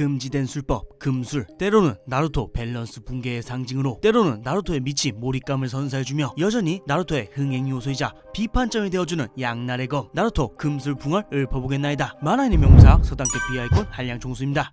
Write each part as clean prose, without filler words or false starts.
금지된 술법 금술, 때로는 나루토 밸런스 붕괴의 상징으로, 때로는 나루토의 미친 몰입감을 선사해주며 여전히 나루토의 흥행 요소이자 비판점이 되어주는 양날의 검 나루토 금술풍을 읊어보겠나이다. 만화인의 명사 서당계 비아이콘 한량종수입니다.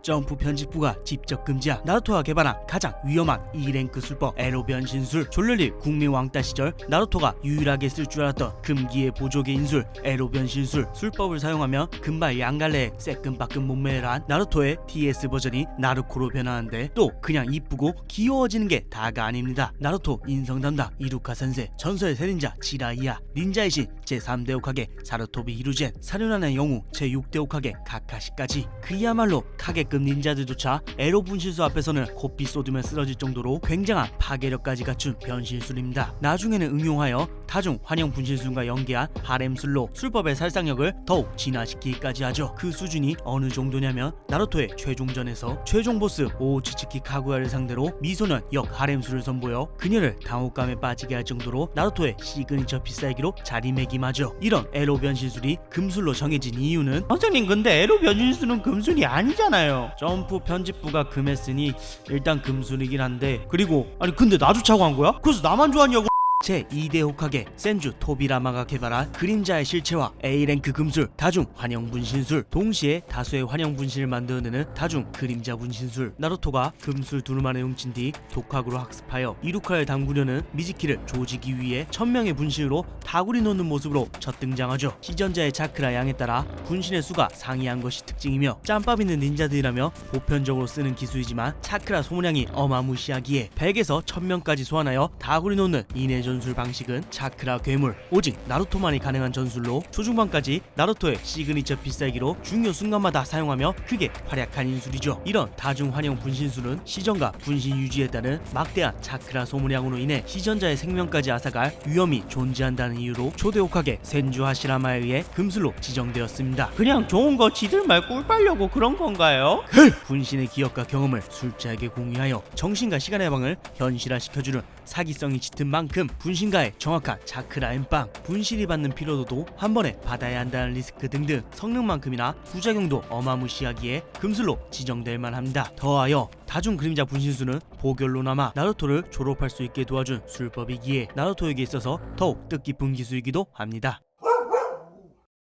점프 편집부가 직접 금지한 나루토가 개발한 가장 위험한 2랭크 술법 에로 변신술. 졸렬리 국민 왕따 시절 나루토가 유일하게 쓸 줄 알았던 금기의 보조개 인술 에로 변신술. 술법을 사용하면 금발 양갈래의 새끈빠끈 몸매를 한 나루토의 DS 버전이 나루코로 변하는데 또 그냥 이쁘고 귀여워지는 게 다가 아닙니다. 나루토 인성 담당 이루카 센세, 전설의 세린자 지라이야, 닌자의 신 제3대 호카게 사루토비 히루젠, 사륜한의 영웅 제6대 호카게 카카시까지 그야말로 카게급 닌자들조차 에로 분신술 앞에서는 코피 쏟으며 쓰러질 정도로 굉장한 파괴력까지 갖춘 변신술입니다. 나중에는 응용하여 다중 환영 분신술과 연계한 하렘술로 술법의 살상력을 더욱 진화시키기까지 하죠. 그 수준이 어느 정도냐면 나루토의 최종전에서 최종 보스 오우츠츠키 카구야를 상대로 미소년 역 하렘술을 선보여 그녀를 당혹감에 빠지게 할 정도로 나루토의 시그니처 필살기로 자리매김하죠. 이런 에로 변신술이 금술로 정해진 이유는, 선생님 근데 에로 변신술은 금술이 아니잖아요. 점프 편집부가 금했으니 일단 금술이긴 한데, 그리고 아니 근데 나조차고 한 거야? 그래서 나만 좋아하냐고. 제2대 호카게 센주 토비라마가 개발한 그림자의 실체와 A랭크 금술 다중 환영 분신술, 동시에 다수의 환영 분신을 만들어내는 다중 그림자 분신술. 나루토가 금술 두루마리 훔친 뒤 독학으로 학습하여 이루카를 담그려는 미즈키를 조지기 위해 1000명의 분신으로 다구리 놓는 모습으로 첫 등장하죠. 시전자의 차크라 양에 따라 분신의 수가 상이한 것이 특징이며 짬밥 있는 닌자들이라며 보편적으로 쓰는 기술이지만 차크라 소모량이 어마무시하기에 100에서 1000명까지 소환하여 다구리 놓는 이내 전술 방식은 차크라 괴물, 오직 나루토만이 가능한 전술로 초중반까지 나루토의 시그니처 필살기로 중요 순간마다 사용하며 크게 활약한 인술이죠. 이런 다중 환영 분신술은 시전과 분신 유지에 따른 막대한 차크라 소모량으로 인해 시전자의 생명까지 앗아갈 위험이 존재한다는 이유로 초대 호카게 센주 하시라마에 의해 금술로 지정되었습니다. 그냥 좋은 거 지들말 꿀 빨려고 그런 건가요? 분신의 기억과 경험을 술자에게 공유하여 정신과 시간의 방을 현실화시켜주는 사기성이 짙은 만큼 분신가의 정확한 차크라 엠빵, 분신이 받는 피로도도 한 번에 받아야 한다는 리스크 등등 성능만큼이나 부작용도 어마무시하기에 금술로 지정될 만합니다. 더하여 다중 그림자 분신술은 보결로나마 나루토를 졸업할 수 있게 도와준 술법이기에 나루토에게 있어서 더욱 뜻깊은 기술이기도 합니다.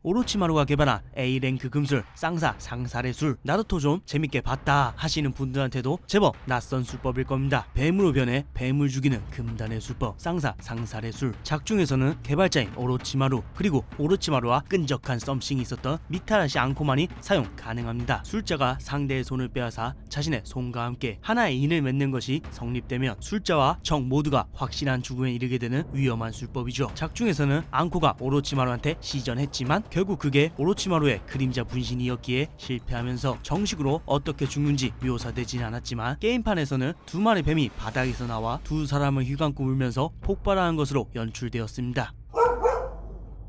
오로치마루가 개발한 A랭크 금술 쌍사 상살의 술. 나루토 좀 재밌게 봤다 하시는 분들한테도 제법 낯선 술법일 겁니다. 뱀으로 변해 뱀을 죽이는 금단의 술법 쌍사 상살의 술. 작중에서는 개발자인 오로치마루 그리고 오로치마루와 끈적한 썸씽이 있었던 미타라시 앙코만이 사용 가능합니다. 술자가 상대의 손을 빼앗아 자신의 손과 함께 하나의 인을 맺는 것이 성립되면 술자와 정 모두가 확실한 죽음에 이르게 되는 위험한 술법이죠. 작중에서는 앙코가 오로치마루한테 시전했지만 결국 그게 오로치마루의 그림자 분신이었기에 실패하면서 정식으로 어떻게 죽는지 묘사되진 않았지만 게임판에서는 두 마리 뱀이 바닥에서 나와 두 사람을 휘감고 울면서 폭발하는 것으로 연출되었습니다.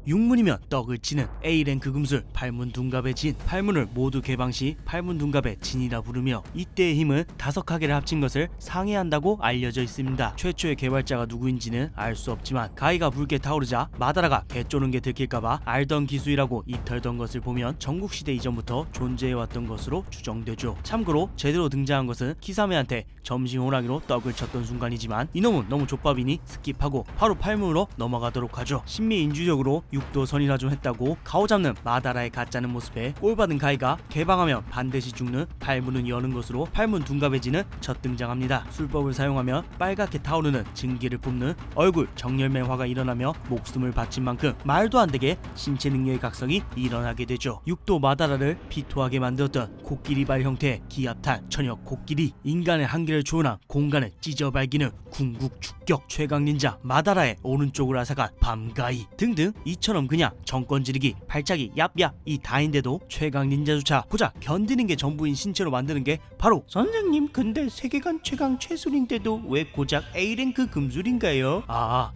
육문이면 떡을 치는 A랭크 금술 팔문둔갑의 진. 팔문을 모두 개방 시 팔문둔갑의 진이라 부르며 이때의 힘은 5가게를 합친 것을 상회한다고 알려져 있습니다. 최초의 개발자가 누구인지는 알 수 없지만 가위가 붉게 타오르자 마다라가 개쪼는 게 들킬까봐 알던 기술이라고 입털던 것을 보면 전국시대 이전부터 존재해왔던 것으로 추정되죠. 참고로 제대로 등장한 것은 키사메한테 점심 호랑이로 떡을 쳤던 순간이지만 이놈은 너무 족밥이니 스킵하고 바로 팔문으로 넘어가도록 하죠. 신미인주적으로 육도 선이나 좀 했다고 가오 잡는 마다라의 가짜는 모습에 꼴받은 가이가 개방하면 반드시 죽는 팔문은 여는 것으로 팔문 둔갑해지는 첫 등장합니다. 술법을 사용하면 빨갛게 타오르는 증기를 뿜는 얼굴 정열맹화가 일어나며 목숨을 바친 만큼 말도 안 되게 신체 능력의 각성이 일어나게 되죠. 육도 마다라를 피토하게 만들었던 코끼리발 형태의 기압탄 천역 코끼리, 인간의 한계를 초월한 공간을 찢어발기는 궁극 축격, 최강 닌자 마다라의 오른쪽을 앗아간 밤가이 등등 이처럼 그냥 정권 지르기, 발차기, 얍얍 이 다인데도 최강 닌자조차 고작 견디는 게 전부인 신체로 만드는 게 바로 선생님 근데 세계관 최강 최술인데도 왜 고작 A랭크 금술인가요?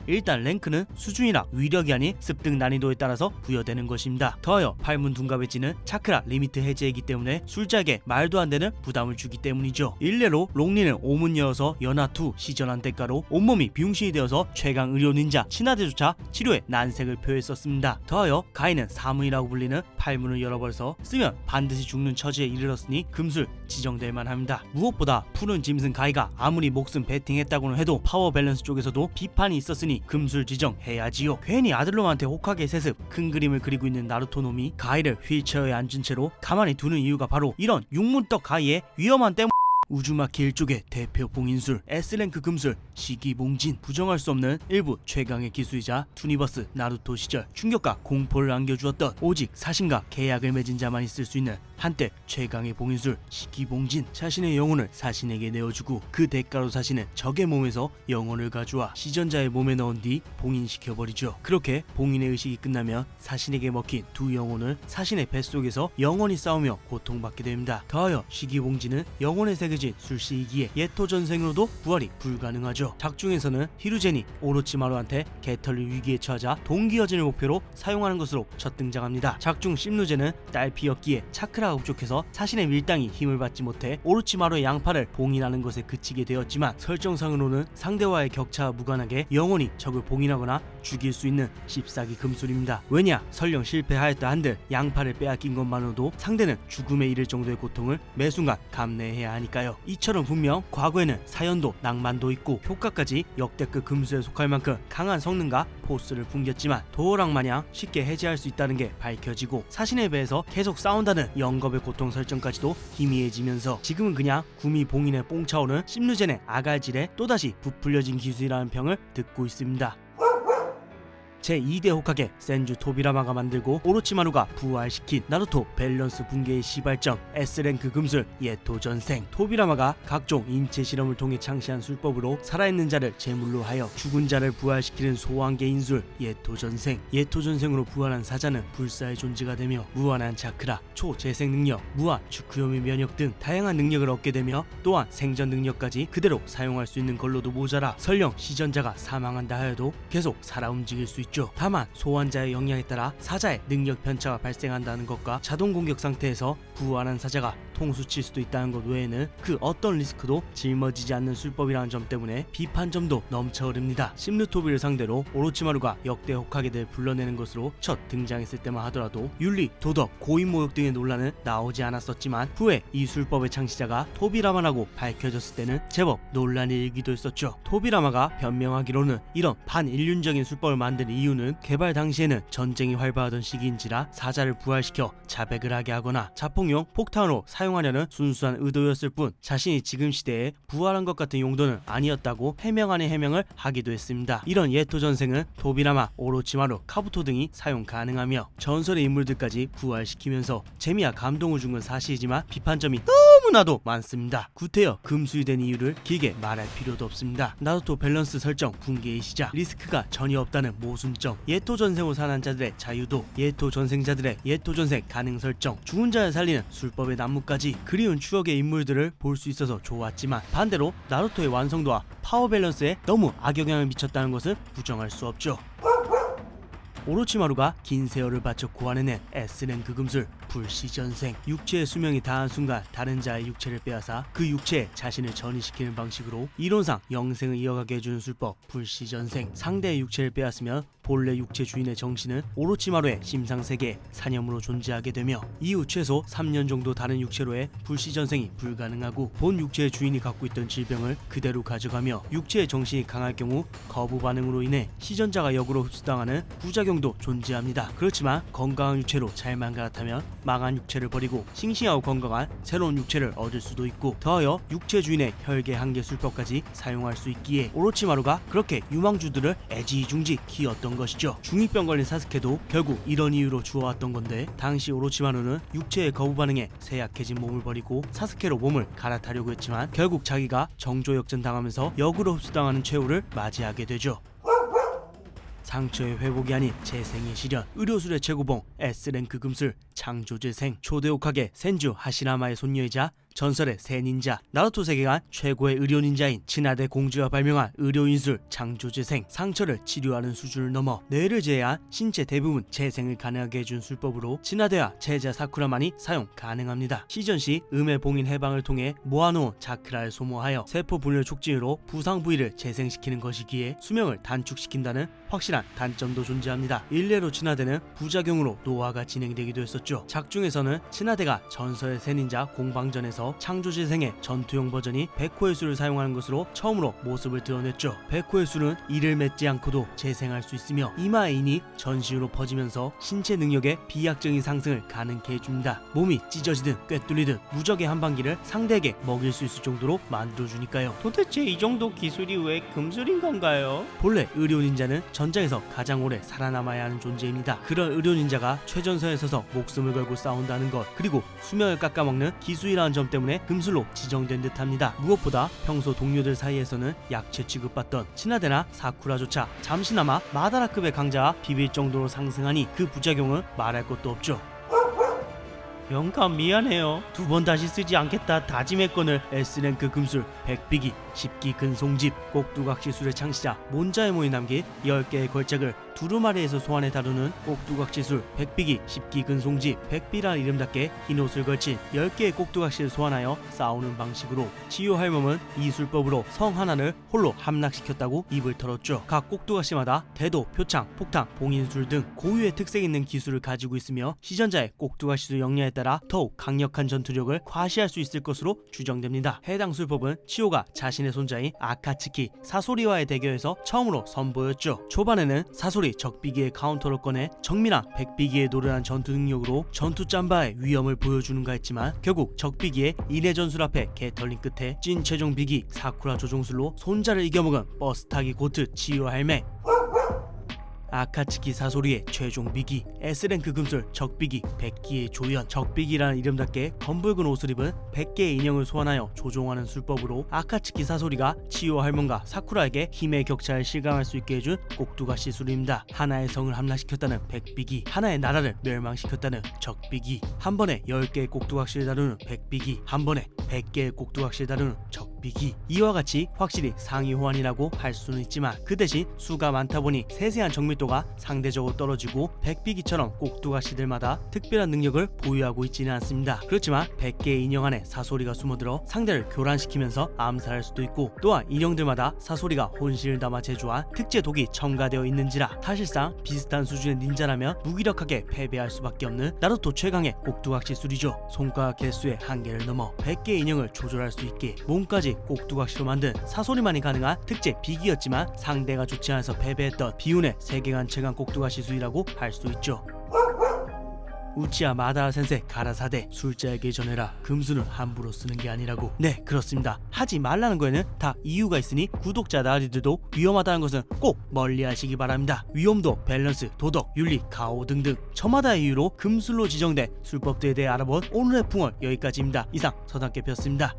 일단 랭크는 수준이나 위력이 아닌 습득 난이도에 따라서 부여되는 것입니다. 더하여 팔문 둔갑해지는 차크라 리미트 해제이기 때문에 술자에게 말도 안 되는 부담을 주기 때문이죠. 일례로 롱리는 오문여어서 연하투 시전한 대가로 온몸이 비용신이 되어서 최강 의료 닌자 친화대조차 치료에 난색을 표했었습니다. 되었습니다. 더하여 가인은 사문이라고 불리는 팔문을 열어버려서 쓰면 반드시 죽는 처지에 이르렀으니 금술 지정될 만합니다. 무엇보다 푸른 짐승 가이가 아무리 목숨 베팅했다고는 해도 파워 밸런스 쪽에서도 비판이 있었으니 금술 지정해야지요. 괜히 아들놈한테 혹하게 세습 큰 그림을 그리고 있는 나루토 놈이 가이를 휠체어에 앉은 채로 가만히 두는 이유가 바로 이런 육문떡 가이의 위험한 때문. 우주마키 일족의 대표 봉인술 S랭크 금술 시기봉진. 부정할 수 없는 일부 최강의 기수이자 투니버스 나루토 시절 충격과 공포를 안겨주었던 오직 사신과 계약을 맺은 자만 있을 수 있는 한때 최강의 봉인술 시기봉진. 자신의 영혼을 사신에게 내어주고 그 대가로 사신은 적의 몸에서 영혼을 가져와 시전자의 몸에 넣은 뒤 봉인시켜버리죠. 그렇게 봉인의 의식이 끝나면 사신에게 먹힌 두 영혼을 사신의 뱃속에서 영원히 싸우며 고통받게 됩니다. 더하여 시기봉진은 영혼의 세계진 술시이기에 예토전생으로도 부활이 불가능하죠. 작중에서는 히루젠이 오로치마루한테 개털을 위기에 처하자 동기어진을 목표로 사용하는 것으로 첫 등장합니다. 작중 심루젠은 딸피였기에 차크라가 부족해서 사신의 밀당이 힘을 받지 못해 오로치마루의 양팔을 봉인하는 것에 그치게 되었지만 설정상으로는 상대와의 격차와 무관하게 영원히 적을 봉인하거나 죽일 수 있는 씹사기 금술입니다. 왜냐 설령 실패하였다 한들 양팔을 빼앗긴 것만으로도 상대는 죽음에 이를 정도의 고통을 매순간 감내해야 하니까요. 이처럼 분명 과거에는 사연도 낭만도 있고 효과까지 역대급 금수에 속할 만큼 강한 성능과 포스를 풍겼지만 도어락 마냥 쉽게 해제할 수 있다는 게 밝혀지고 사신에 비해서 계속 싸운다는 영겁의 고통 설정까지도 희미해지면서 지금은 그냥 구미 봉인에 뽕 차오른 심루젠의 아갈질에 또다시 부풀려진 기술이라는 평을 듣고 있습니다. 제2대 호카게 센주 토비라마가 만들고 오로치마루가 부활시킨 나루토 밸런스 붕괴의 시발점 S랭크 금술 예토전생. 토비라마가 각종 인체 실험을 통해 창시한 술법으로 살아있는 자를 제물로 하여 죽은 자를 부활시키는 소환계 인술 예토전생. 예토전생으로 부활한 사자는 불사의 존재가 되며 무한한 차크라, 초재생 능력, 무한 주크요미 면역 등 다양한 능력을 얻게 되며 또한 생전 능력까지 그대로 사용할 수 있는 걸로도 모자라 설령 시전자가 사망한다 하여도 계속 살아 움직일 수 있죠. 다만 소환자의 영향에 따라 사자의 능력 편차가 발생한다는 것과 자동 공격 상태에서 부활한 사자가 통수 칠 수도 있다는 것 외에는 그 어떤 리스크도 짊어지지 않는 술법이라는 점 때문에 비판점도 넘쳐 흐릅니다. 심루토비를 상대로 오로치마루가 역대 호카게를 불러내는 것으로 첫 등장했을 때만 하더라도 윤리, 도덕, 고인모욕 등의 논란은 나오지 않았었지만 후에 이 술법의 창시자가 토비라마라고 밝혀졌을 때는 제법 논란이 일기도 했었죠. 토비라마가 변명하기로는 이런 반인륜적인 술법을 만든 이유는 개발 당시에는 전쟁이 활발하던 시기인지라 사자를 부활시켜 자백을 하게 하거나 자폭용 폭탄으로 사용하려는 순수한 의도였을 뿐 자신이 지금 시대에 부활한 것 같은 용도는 아니었다고 해명 아닌 해명을 하기도 했습니다. 이런 예토전생은 토비라마, 오로치마루, 카부토 등이 사용 가능하며 전설의 인물들까지 부활시키면서 재미와 감동을 준 건 사실이지만 비판점이 너무나도 많습니다. 구태여 금수유된 이유를 길게 말할 필요도 없습니다. 나루토 밸런스 설정 붕괴의 시작, 리스크가 전혀 없다는 모순점, 예토전생으로 사는 자들의 자유도, 예토전생자들의 예토전생 가능 설정, 죽은 자를 살리는 술법의 난무까지 그리운 추억의 인물들을 볼 수 있어서 좋았지만 반대로 나루토의 완성도와 파워 밸런스에 너무 악영향을 미쳤다는 것은 부정할 수 없죠. 오로치마루가 긴 세월을 바쳐 고안해낸 S랭크 금술 불시전생. 육체의 수명이 다한 순간 다른 자의 육체를 빼앗아 그 육체에 자신을 전이시키는 방식으로 이론상 영생을 이어가게 해주는 술법 불시전생. 상대의 육체를 빼앗으면 본래 육체 주인의 정신은 오로치마루의 심상세계에 사념으로 존재하게 되며 이후 최소 3년 정도 다른 육체로의 불시전생이 불가능하고 본 육체의 주인이 갖고 있던 질병을 그대로 가져가며 육체의 정신이 강할 경우 거부 반응으로 인해 시전자가 역으로 흡수당하는 부작용도 존재합니다. 그렇지만 건강한 육체로 잘만 갈아타면 망한 육체를 버리고 싱싱하고 건강한 새로운 육체를 얻을 수도 있고 더하여 육체 주인의 혈계 한계 술법까지 사용할 수 있기에 오로치마루가 그렇게 유망주들을 애지중지 키웠던 것이죠. 중2병 걸린 사스케도 결국 이런 이유로 주워왔던 건데 당시 오로치마루는 육체의 거부 반응에 쇠약해진 몸을 버리고 사스케로 몸을 갈아타려고 했지만 결국 자기가 정조역전 당하면서 역으로 흡수당하는 최후를 맞이하게 되죠. 상처의 회복이 아닌 재생의 시련, 의료술의 최고봉 S랭크 금술 창조재생. 초대 호카게 센주 하시라마의 손녀이자 전설의 새 닌자, 나루토 세계관 최고의 의료 닌자인 치나데 공주가 발명한 의료인술 창조재생, 상처를 치료하는 수준을 넘어 뇌를 제외한 신체 대부분 재생을 가능하게 해준 술법으로 치나데와 제자 사쿠라만이 사용 가능합니다. 시전시 음의 봉인 해방을 통해 모아놓은 자크라를 소모하여 세포 분열 촉진으로 부상 부위를 재생시키는 것이기에 수명을 단축시킨다는 확실한 단점도 존재합니다. 일례로 치나데는 부작용으로 노화가 진행되기도 했었죠. 작중에서는 치나데가 전설의 새 닌자 공방전에서 창조재생의 전투용 버전이 백호의 수를 사용하는 것으로 처음으로 모습을 드러냈죠. 백호의 수는 이를 맺지 않고도 재생할 수 있으며 이마의 인이 전신으로 퍼지면서 신체 능력의 비약적인 상승을 가능케 해줍니다. 몸이 찢어지든 꿰뚫리든 무적의 한방기를 상대에게 먹일 수 있을 정도로 만들어주니까요. 도대체 이 정도 기술이 왜 금술인 건가요? 본래 의료 닌자는 전장에서 가장 오래 살아남아야 하는 존재입니다. 그런 의료 닌자가 최전선에 서서 목숨을 걸고 싸운다는 것, 그리고 수명을 깎아먹는 기수이라는 점 때문에 금술로 지정된 듯합니다. 무엇보다 평소 동료들 사이에서는 약체 취급받던 치나데나 사쿠라조차 잠시나마 마다라급의 강자와 비빌 정도로 상승하니 그 부작용은 말할 것도 없죠. 영감 미안해요. 두 번 다시 쓰지 않겠다 다짐했거늘. S랭크 금술 100비기 10기 근송집, 꼭두각시술의 창시자 몬자에모이 남긴 10개의 걸작을 두루마리에서 소환해 다루는 꼭두각시술 100비기 10기 근송집. 100비란 이름답게 흰옷을 걸친 10개의 꼭두각시를 소환하여 싸우는 방식으로 치유 할멈은 이 술법으로 성 하나를 홀로 함락시켰다고 입을 털었죠. 각 꼭두각시마다 대도, 표창, 폭탄, 봉인술 등 고유의 특색 있는 기술을 가지고 있으며 시전자의 꼭두각시술 역량에 따라 더욱 강력한 전투력을 과시할 수 있을 것으로 추정됩니다. 해당 술법은 치오가 자신의 손자인 아카츠키 사소리와의 대결에서 처음으로 선보였죠. 초반에는 사소리 적비기의 카운터를 꺼내 정밀한 백비기에 노련한 전투 능력으로 전투 짬바의 위험을 보여주는가 했지만 결국 적비기의 인해 전술 앞에 개털린 끝에 찐 최종 비기 사쿠라 조종술로 손자를 이겨먹은 버스 타기 고트 치오 할매. 아카츠키 사소리의 최종 비기 S랭크 금술 적비기 100기의 조연. 적비기라는 이름답게 검붉은 옷을 입은 100개의 인형을 소환하여 조종하는 술법으로 아카츠키 사소리가 치오 할멈과 사쿠라에게 힘의 격차를 실감할 수 있게 해준 꼭두가시 술입니다. 하나의 성을 함락시켰다는 100비기, 하나의 나라를 멸망시켰다는 적비기, 한 번에 10개의 꼭두각시를 다루는 100비기, 한 번에 100개의 꼭두각시를 다루는 적비기. 이와 같이 확실히 상위 호환이라고 할 수는 있지만 그 대신 수가 많다 보니 세세한 정밀도가 상대적으로 떨어지고 100비기처럼 꼭두각시들마다 특별한 능력을 보유하고 있지는 않습니다. 그렇지만 100개의 인형 안에 사소리가 숨어들어 상대를 교란시키면서 암살할 수도 있고, 또한 인형들마다 사소리가 혼신을 담아 제조한 특제 독이 첨가되어 있는지라 사실상 비슷한 수준의 닌자라면 무기력하게 패배할 수밖에 없는 나루토 최강의 꼭두각시 술이죠. 손가락 개수의 한계를 넘어 100개의 인형을 조절할 수 있게 몸까지 꼭두각시로 만든 사소리만이 가능한 특제 비기였지만 상대가 좋지 않아서 패배했던 비운의 세계관 최강 꼭두각시 수이라고 할 수 있죠. 우치야 마다라 센세 가라사대, 술자에게 전해라. 금수는 함부로 쓰는 게 아니라고. 네, 그렇습니다. 하지 말라는 거에는 다 이유가 있으니 구독자 나리들도 위험하다는 것은 꼭 멀리 하시기 바랍니다. 위험도, 밸런스, 도덕, 윤리, 가오 등등 저마다의 이유로 금술로 지정된 술법들에 대해 알아본 오늘의 풍월 여기까지입니다. 이상 서당께 폈습니다.